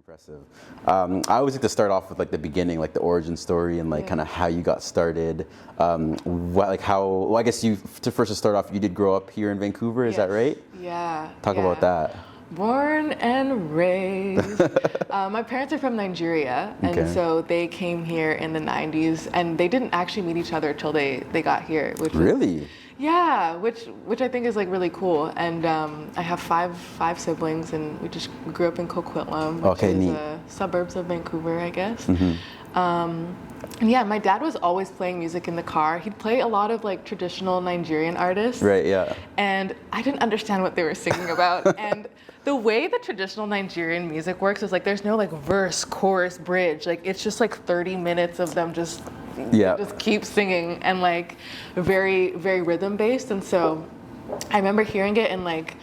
Impressive. I always like to start off with like the beginning, like the origin story and like kind of how you got started. I guess to start off, you did grow up here in Vancouver, is that right? Yeah. Talk about that. Born and raised. My parents are from Nigeria, and so they came here in the 90s, and they didn't actually meet each other till they got here. Really? Yeah, which I think is like really cool. And I have five siblings, and we grew up in Coquitlam, which is suburbs of Vancouver, I guess. And yeah, my dad was always playing music in the car. He'd play a lot of like traditional Nigerian artists. Right, yeah. And I didn't understand what they were singing about. And the way the traditional Nigerian music works is like there's no like verse, chorus, bridge. Like it's just like 30 minutes of them just keep singing and like very, very rhythm based. And so I remember hearing it and like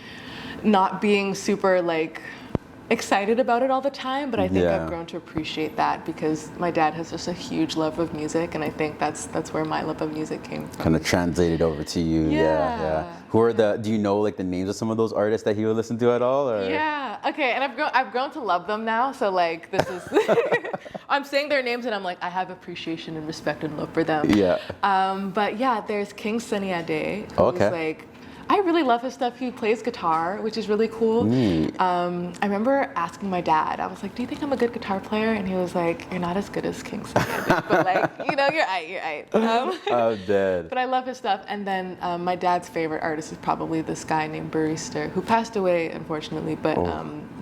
not being super like excited about it all the time, but I think I've grown to appreciate that because my dad has just a huge love of music, and I think that's where my love of music came from. Kind of translated over to you. Yeah. Who are do you know like the names of some of those artists that he would listen to at all? Or? Yeah. Okay. And I've grown to love them now. So like this is I'm saying their names and I'm like I have appreciation and respect and love for them. Yeah. But yeah, there's King Sunny Ade, who's like I really love his stuff. He plays guitar, which is really cool. I remember asking my dad, I was like, do you think I'm a good guitar player? And he was like, you're not as good as King Sunny Ade, but like, you're aight. I'm dead. But I love his stuff. And then my dad's favorite artist is probably this guy named Barista, who passed away, unfortunately, but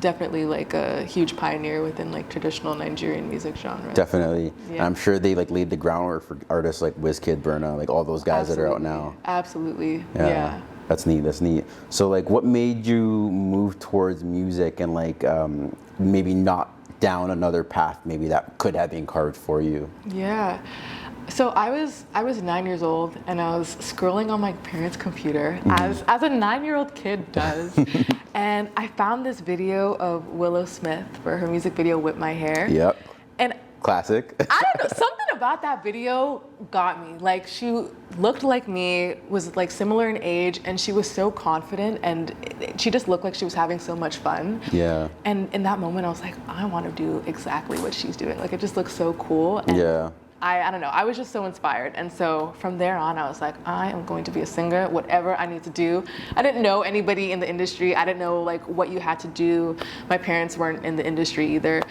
definitely like a huge pioneer within like traditional Nigerian music genre. Definitely. Yeah. I'm sure they like laid the groundwork for artists like Wizkid, Burna, like all those guys that are out now. Absolutely. Yeah. That's neat. So like what made you move towards music and like maybe not down another path maybe that could have been carved for you? Yeah. So I was 9 years old and I was scrolling on my parents' computer as a 9-year-old kid does. And I found this video of Willow Smith for her music video Whip My Hair. Yep. And classic. I don't know, something about that video got me. Like she looked like me, was like similar in age, and she was so confident and she just looked like she was having so much fun. Yeah. And in that moment I was like, I want to do exactly what she's doing. Like it just looks so cool. And I don't know, I was just so inspired. And so from there on I was like, I am going to be a singer, whatever I need to do. I didn't know anybody in the industry. I didn't know like what you had to do. My parents weren't in the industry either.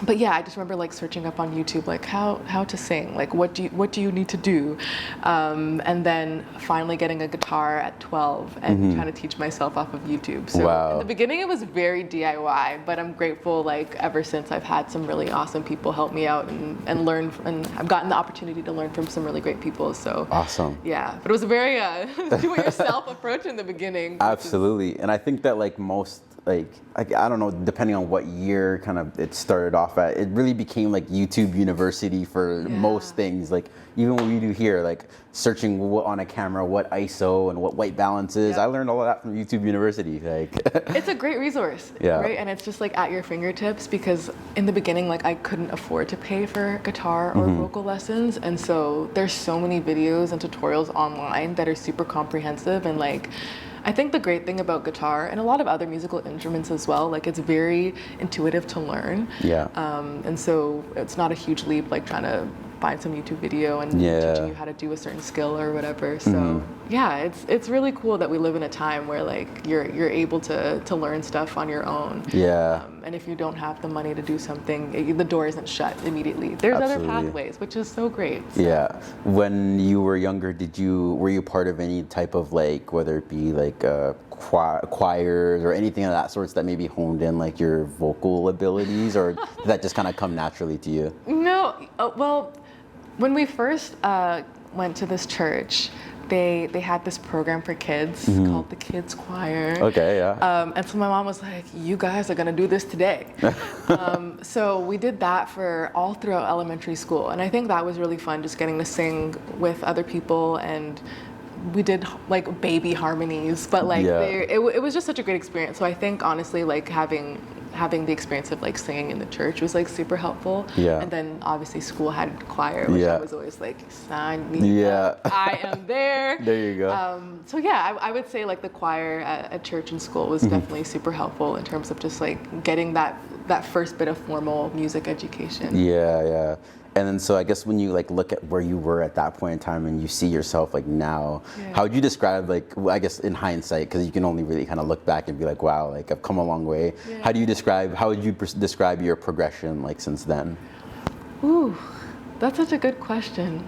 But yeah, I just remember like searching up on YouTube, like how to sing, like what do you need to do, and then finally getting a guitar at 12 and trying to teach myself off of YouTube. So in the beginning it was very DIY, but I'm grateful like ever since I've had some really awesome people help me out and learn, and I've gotten the opportunity to learn from some really great people. So awesome. Yeah, but it was a very do-it-yourself approach in the beginning. Absolutely, and I think that like most. Like I don't know, depending on what year kind of it started off at, it really became like YouTube University for most things. Like even what we do here, like searching on a camera, what ISO and what white balance is. I learned all of that from YouTube University. Like it's a great resource, right? And it's just like at your fingertips, because in the beginning, like I couldn't afford to pay for guitar or vocal lessons, and so there's so many videos and tutorials online that are super comprehensive. And like I think the great thing about guitar and a lot of other musical instruments as well, like it's very intuitive to learn. Yeah. And so it's not a huge leap like trying to find some YouTube video and teaching you how to do a certain skill or whatever. So yeah, it's really cool that we live in a time where like you're able to learn stuff on your own. Yeah. And if you don't have the money to do something, the door isn't shut immediately. There's other pathways, which is so great. So. Yeah. When you were younger, were you part of any type of like, whether it be like choirs or anything of that sorts that maybe honed in like your vocal abilities, or did that just kind of come naturally to you? No. Well, when we first went to this church, they had this program for kids called the Kids Choir. Okay, yeah. And so my mom was like, you guys are gonna do this today. So we did that for all throughout elementary school. And I think that was really fun, just getting to sing with other people, and we did like baby harmonies, but like it was just such a great experience. So I think honestly, like having having the experience of like singing in the church was like super helpful. Yeah. And then obviously school had choir, which I was always like, sign me up. I am there. There you go. So yeah, I would say like the choir at church and school was definitely super helpful in terms of just like getting that first bit of formal music education. Yeah. And then so I guess when you like look at where you were at that point in time and you see yourself like now, how would you describe like, I guess in hindsight, because you can only really kind of look back and be like, wow, like I've come a long way. Yeah. How would you describe your progression like since then? Ooh, that's such a good question.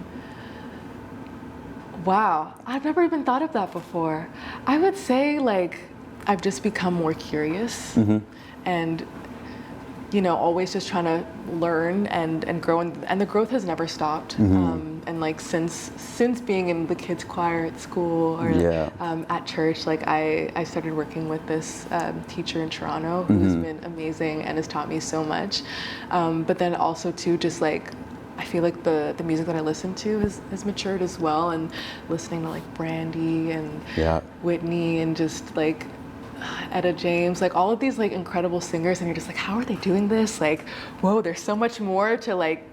Wow, I've never even thought of that before. I would say like I've just become more curious and always just trying to learn and grow, and the growth has never stopped. And like since being in the kids choir at school or at church, like I started working with this teacher in Toronto who's been amazing and has taught me so much. But then also too, just like I feel like the music that I listen to has matured as well, and listening to like Brandy and Whitney and just like Etta James, like all of these like incredible singers, and you're just like, how are they doing this? Like, whoa, there's so much more to like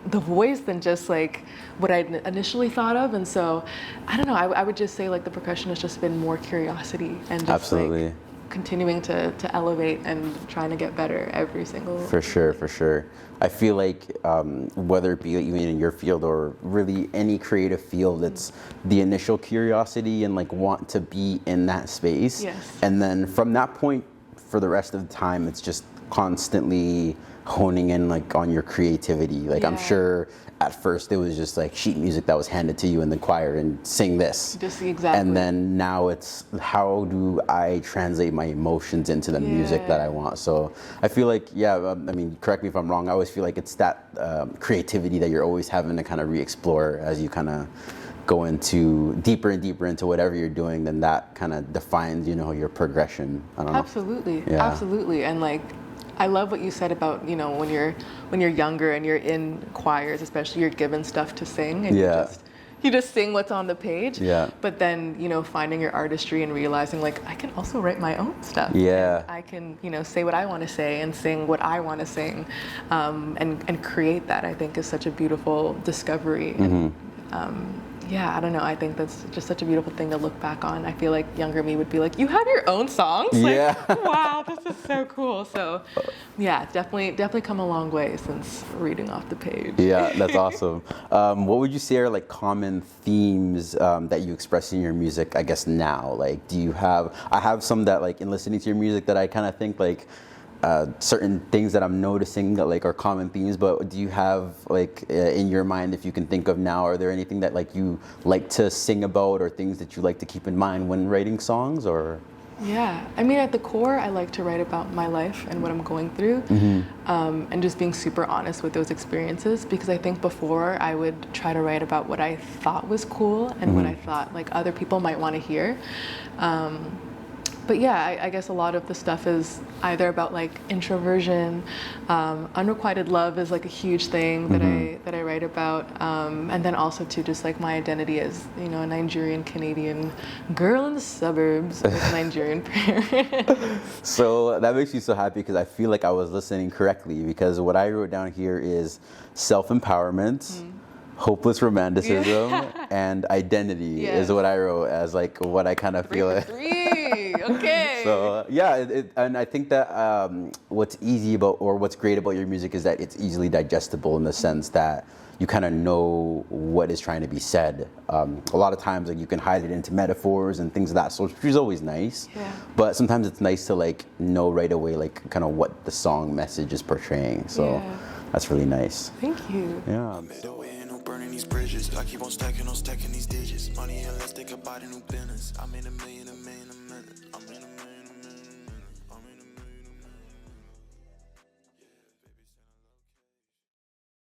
the voice than just like what I initially thought of. And so I don't know, I would just say like the progression has just been more curiosity and just like continuing to elevate and trying to get better every single For sure. I feel like whether it be even in your field or really any creative field, it's the initial curiosity and like want to be in that space. Yes. And then from that point for the rest of the time, it's just constantly honing in like on your creativity. Like I'm sure at first it was just like sheet music that was handed to you in the choir and sing this. Just exactly. And then now it's how do I translate my emotions into the music that I want. So I feel like, I mean, correct me if I'm wrong, I always feel like it's that creativity that you're always having to kind of re-explore as you kind of go into deeper and deeper into whatever you're doing, then that kind of defines, your progression. I don't know. Absolutely. And like, I love what you said about, when you're younger and you're in choirs, especially, you're given stuff to sing and you just sing what's on the page. Yeah. But then, finding your artistry and realizing like I can also write my own stuff. Yeah. And I can, say what I want to say and sing what I want to sing, and create that. I think is such a beautiful discovery. And, I don't know. I think that's just such a beautiful thing to look back on. I feel like younger me would be like, you have your own songs? Like, wow, this is so cool. So definitely come a long way since reading off the page. Yeah, that's awesome. What would you say are like common themes that you express in your music, I guess now? Like, I have some that like in listening to your music that I kind of think like, certain things that I'm noticing that like are common themes, but do you have like in your mind, if you can think of now, are there anything that like you like to sing about or things that you like to keep in mind when writing songs? Or Yeah, I mean, at the core, I like to write about my life and what I'm going through, and just being super honest with those experiences, because I think before I would try to write about what I thought was cool and what I thought like other people might want to hear. But I guess a lot of the stuff is either about like introversion, unrequited love is like a huge thing that I write about, and then also too just like my identity as a Nigerian Canadian girl in the suburbs with Nigerian parents. So that makes me so happy because I feel like I was listening correctly, because what I wrote down here is self-empowerment. Hopeless romanticism and identity is what I wrote as like what I kind of feel like. Okay. So and I think that what's easy about, or what's great about your music, is that it's easily digestible in the sense that you kind of know what is trying to be said. A lot of times like you can hide it into metaphors and things of that sort, which is always nice. Yeah. But sometimes it's nice to like know right away like kind of what the song message is portraying. So that's really nice. Thank you. Yeah. Burning these bridges, I keep on stacking these digits. Money and let's think about a new business. I'm in a million a minute. I'm in a million.